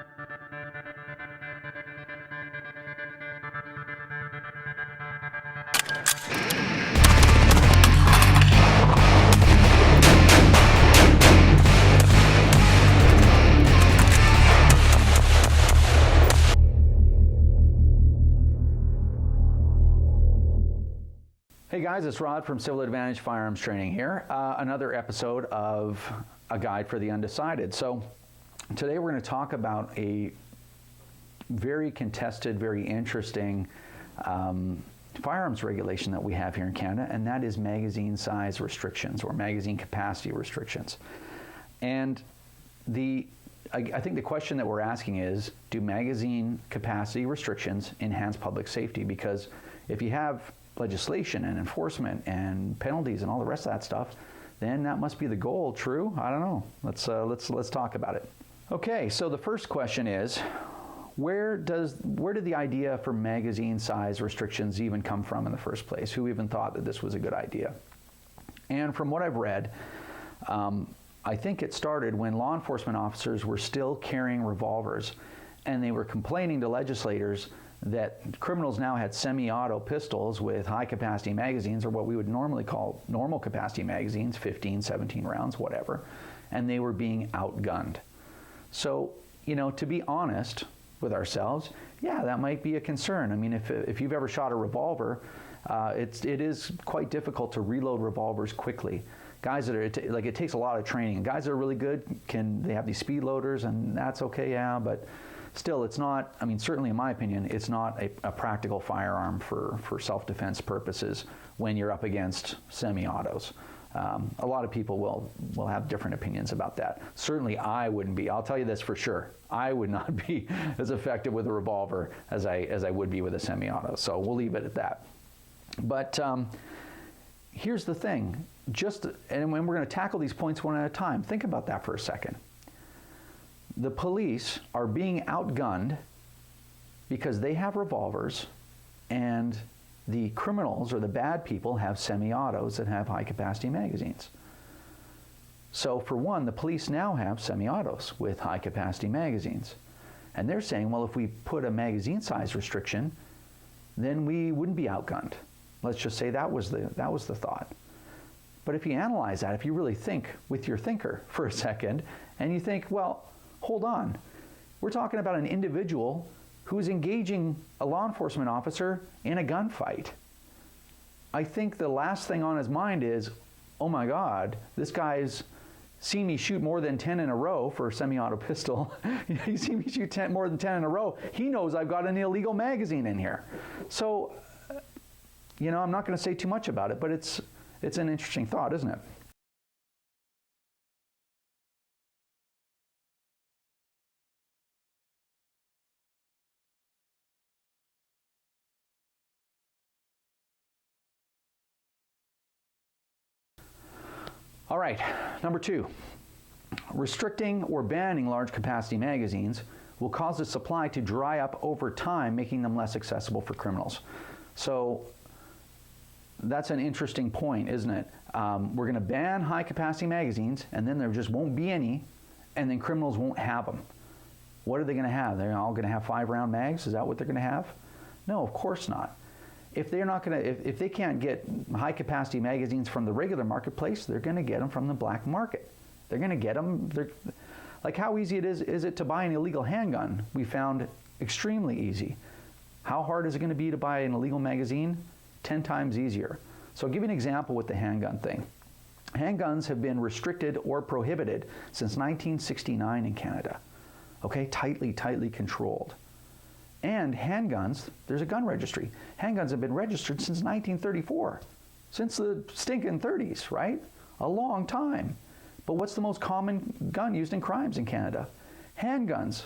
Hey guys, it's Rod from Civil Advantage Firearms Training here. Another episode of a guide for the undecided. So today we're going to talk about a very contested, very interesting firearms regulation that we have here in Canada, and that is magazine size restrictions or magazine capacity restrictions. And I think the question that we're asking is, do magazine capacity restrictions enhance public safety? Because if you have legislation and enforcement and penalties and all the rest of that stuff, then that must be the goal. True? I don't know. Let's talk about it. Okay, so the first question is, where did the idea for magazine size restrictions even come from in the first place? Who even thought that this was a good idea? And from what I've read, I think it started when law enforcement officers were still carrying revolvers, and they were complaining to legislators that criminals now had semi-auto pistols with high-capacity magazines, or what we would normally call normal capacity magazines, 15, 17 rounds, whatever, and they were being outgunned. So, to be honest with ourselves, yeah, that might be a concern. I mean, if you've ever shot a revolver, it is quite difficult to reload revolvers quickly. Guys that are, it takes a lot of training. Guys that are really good, they have these speed loaders, and that's okay, yeah, but still, it's not, certainly in my opinion, it's not a practical firearm for self-defense purposes when you're up against semi-autos. A lot of people will have different opinions about that. Certainly I wouldn't be. I'll tell you this for sure. I would not be as effective with a revolver as I would be with a semi-auto. So we'll leave it at that. But here's the thing. And when we're going to tackle these points one at a time, think about that for a second. The police are being outgunned because they have revolvers, and the criminals or the bad people have semi-autos that have high-capacity magazines. So for one, the police now have semi-autos with high-capacity magazines. And they're saying, well, if we put a magazine size restriction, then we wouldn't be outgunned. Let's just say that was the thought. But if you analyze that, if you really think with your thinker for a second, and you think, well, hold on. We're talking about an individual who's engaging a law enforcement officer in a gunfight. I think the last thing on his mind is, oh my God, this guy's seen me shoot more than 10 in a row for a semi-auto pistol. He's seen me shoot more than 10 in a row. He knows I've got an illegal magazine in here. So, I'm not going to say too much about it, but it's an interesting thought, isn't it? All right, number 2, restricting or banning large capacity magazines will cause the supply to dry up over time, making them less accessible for criminals. So that's an interesting point, isn't it? We're going to ban high capacity magazines, and then there just won't be any, and then criminals won't have them. What are they going to have? They're all going to have 5-round mags? Is that what they're going to have? No, of course not. If they're not going to, if they can't get high capacity magazines from the regular marketplace, they're going to get them from the black market. They're going to get them. Like, how easy is it to buy an illegal handgun? We found extremely easy. How hard is it going to be to buy an illegal magazine? 10 times easier. So I'll give you an example with the handgun thing. Handguns have been restricted or prohibited since 1969 in Canada. Okay, tightly controlled. And handguns, there's a gun registry. Handguns have been registered since 1934, since the stinking 30s, right? A long time. But what's the most common gun used in crimes in Canada? Handguns,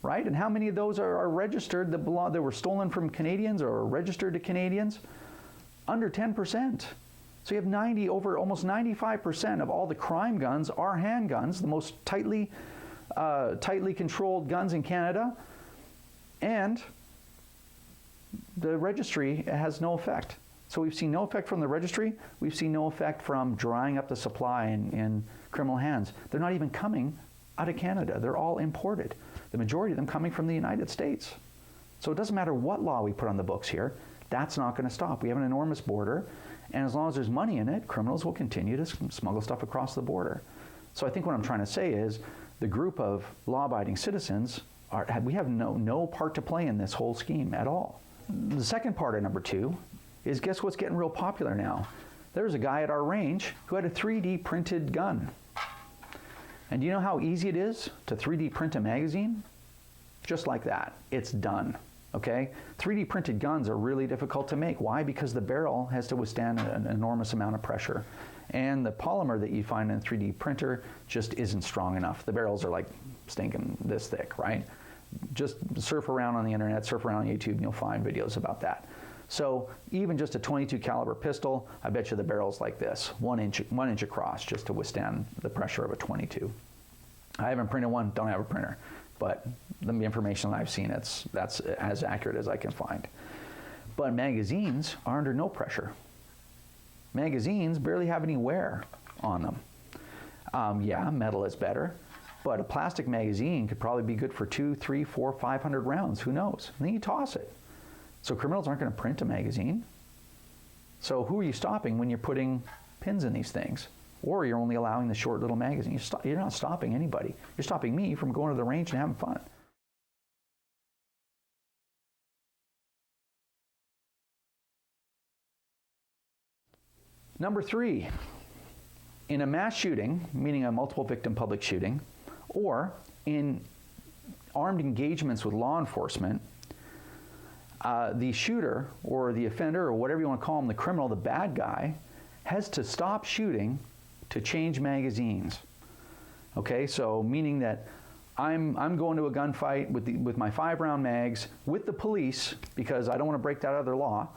right? And how many of those are registered that were stolen from Canadians or registered to Canadians? Under 10%. So you have almost 95% of all the crime guns are handguns, the most tightly controlled guns in Canada. And the registry has no effect. So we've seen no effect from the registry. We've seen no effect from drying up the supply in criminal hands. They're not even coming out of Canada. They're all imported. The majority of them coming from the United States. So it doesn't matter what law we put on the books here, that's not going to stop. We have an enormous border, and as long as there's money in it, criminals will continue to smuggle stuff across the border. So I think what I'm trying to say is the group of law-abiding citizens, we have no part to play in this whole scheme at all. The second part of number 2 is, guess what's getting real popular now? There's a guy at our range who had a 3D printed gun. And do you know how easy it is to 3D print a magazine? Just like that, it's done, okay? 3D printed guns are really difficult to make. Why? Because the barrel has to withstand an enormous amount of pressure. And the polymer that you find in a 3D printer just isn't strong enough. The barrels are like stinking this thick, right? Just surf around on the internet, surf around on YouTube, and you'll find videos about that. So even just a 22 caliber pistol, I bet you the barrel's like this, 1 inch across, just to withstand the pressure of a 22. I haven't printed one, don't have a printer, but the information I've seen, that's as accurate as I can find. But magazines are under no pressure. Magazines barely have any wear on them. Yeah, metal is better, but a plastic magazine could probably be good for 200, 300, 400, 500 rounds, who knows? And then you toss it. So criminals aren't going to print a magazine. So who are you stopping when you're putting pins in these things? Or you're only allowing the short little magazine. You're not stopping anybody. You're stopping me from going to the range and having fun. Number 3, in a mass shooting, meaning a multiple victim public shooting, or in armed engagements with law enforcement, the shooter or the offender, or whatever you want to call him, the criminal, the bad guy, has to stop shooting to change magazines. Okay, so meaning that I'm going to a gunfight with my 5-round mags with the police because I don't want to break that other law,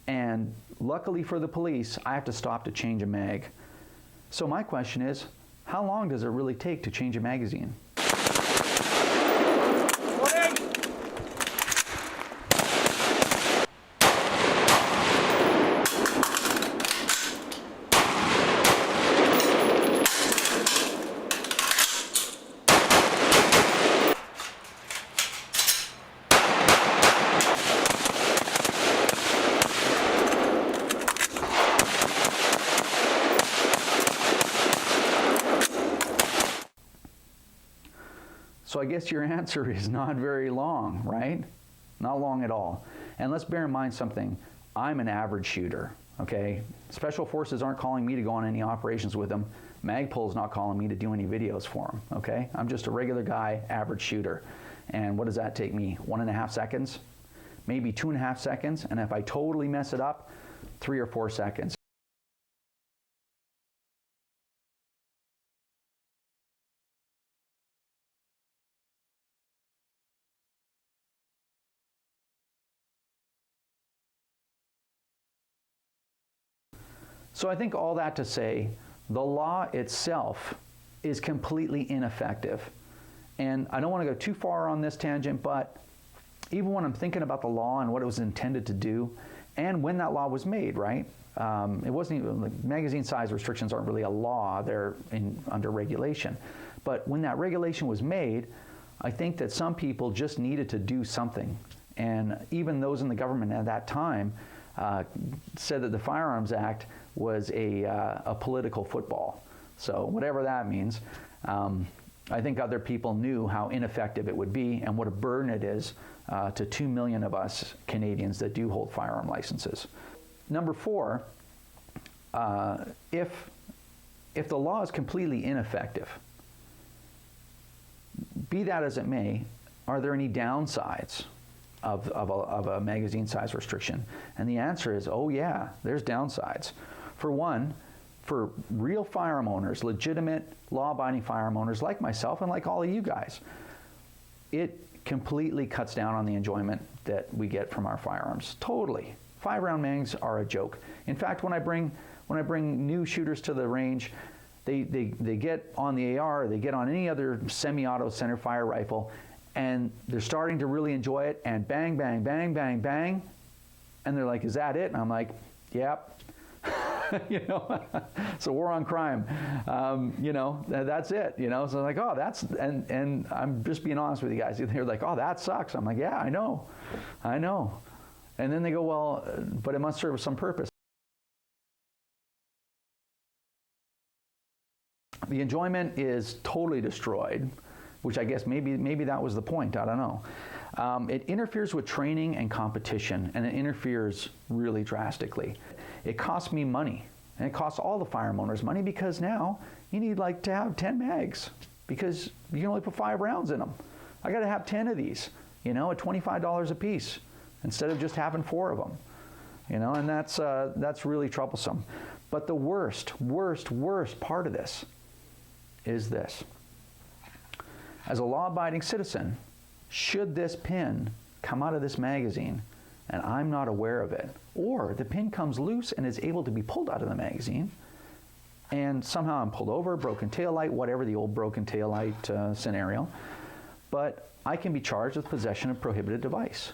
and luckily for the police, I have to stop to change a mag. So my question is, how long does it really take to change a magazine? So I guess your answer is not very long, right? Not long at all. And let's bear in mind something. I'm an average shooter, okay? Special forces aren't calling me to go on any operations with them. Magpul's not calling me to do any videos for them, okay? I'm just a regular guy, average shooter. And what does that take me? 1.5 seconds? Maybe 2.5 seconds. And if I totally mess it up, 3 or 4 seconds. So I think all that to say, the law itself is completely ineffective. And I don't want to go too far on this tangent, but even when I'm thinking about the law and what it was intended to do, and when that law was made, right? It wasn't even, like, magazine size restrictions aren't really a law, they're under regulation. But when that regulation was made, I think that some people just needed to do something. And even those in the government at that time said that the Firearms Act was a political football. So whatever that means, I think other people knew how ineffective it would be and what a burden it is to 2 million of us Canadians that do hold firearm licenses. Number 4, if the law is completely ineffective, be that as it may, are there any downsides of a magazine size restriction? And the answer is, oh yeah, there's downsides. For one, for real firearm owners, legitimate law-abiding firearm owners like myself and like all of you guys, it completely cuts down on the enjoyment that we get from our firearms. Totally. 5-round mags are a joke. In fact, when I bring new shooters to the range, they get on the AR, they get on any other semi-auto center fire rifle, and they're starting to really enjoy it, and bang, bang, bang, bang, bang, and they're like, is that it? And I'm like, yep. you know, it's a war on crime. You know, that's it. You know, so like, oh, that's and I'm just being honest with you guys. They're like, oh, that sucks. I'm like, yeah, I know. And then they go, well, but it must serve some purpose. The enjoyment is totally destroyed, which I guess maybe that was the point. I don't know. It interferes with training and competition, and it interferes really drastically. It costs me money, and it costs all the firearm owners money, because now you need like to have 10 mags because you can only put 5 rounds in them. I got to have 10 of these, you know, at $25 a piece instead of just having 4 of them, you know, and that's really troublesome. But the worst part of this is this. As a law-abiding citizen, should this pin come out of this magazine and I'm not aware of it, or the pin comes loose and is able to be pulled out of the magazine, and somehow I'm pulled over, broken taillight, whatever the old broken taillight scenario, but I can be charged with possession of prohibited device.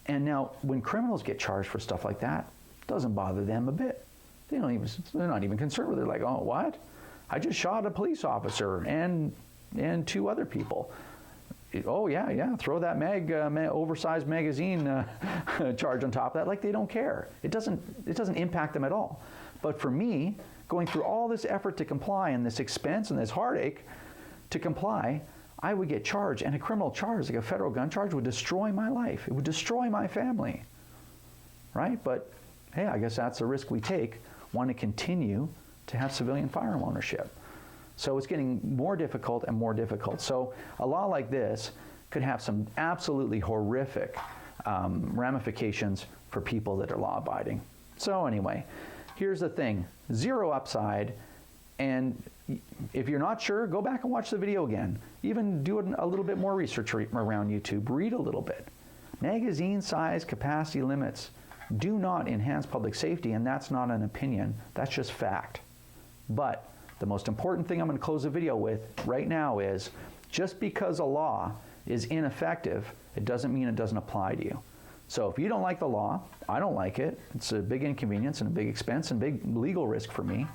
And now, when criminals get charged for stuff like that, it doesn't bother them a bit. They're not even concerned with it. They're like, oh, what? I just shot a police officer and 2 other people. Oh yeah, throw that oversized magazine charge on top of that, like they don't care. It doesn't impact them at all. But for me, going through all this effort to comply and this expense and this heartache to comply, I would get charged, and a criminal charge, like a federal gun charge, would destroy my life. It would destroy my family, right? But hey, I guess that's the risk we take, want to continue to have civilian firearm ownership. So it's getting more difficult and more difficult. So a law like this could have some absolutely horrific ramifications for people that are law-abiding. So anyway, here's the thing, 0 upside, and if you're not sure, go back and watch the video again. Even do a little bit more research around YouTube, read a little bit. Magazine size capacity limits do not enhance public safety, and that's not an opinion, that's just fact. But the most important thing I'm going to close the video with right now is, just because a law is ineffective, it doesn't mean it doesn't apply to you. So if you don't like the law, I don't like it, it's a big inconvenience and a big expense and big legal risk for me,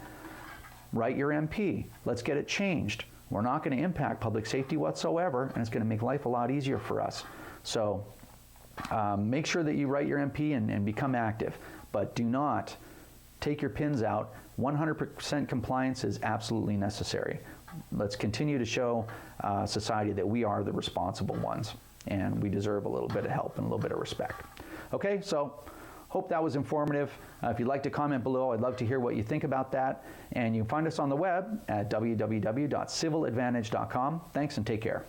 write your MP. Let's get it changed. We're not going to impact public safety whatsoever, and it's going to make life a lot easier for us. So make sure that you write your MP and become active, but do not take your pins out. 100% compliance is absolutely necessary. Let's continue to show society that we are the responsible ones, and we deserve a little bit of help and a little bit of respect. Okay, so hope that was informative. If you'd like to comment below, I'd love to hear what you think about that. And you can find us on the web at www.civiladvantage.com. Thanks and take care.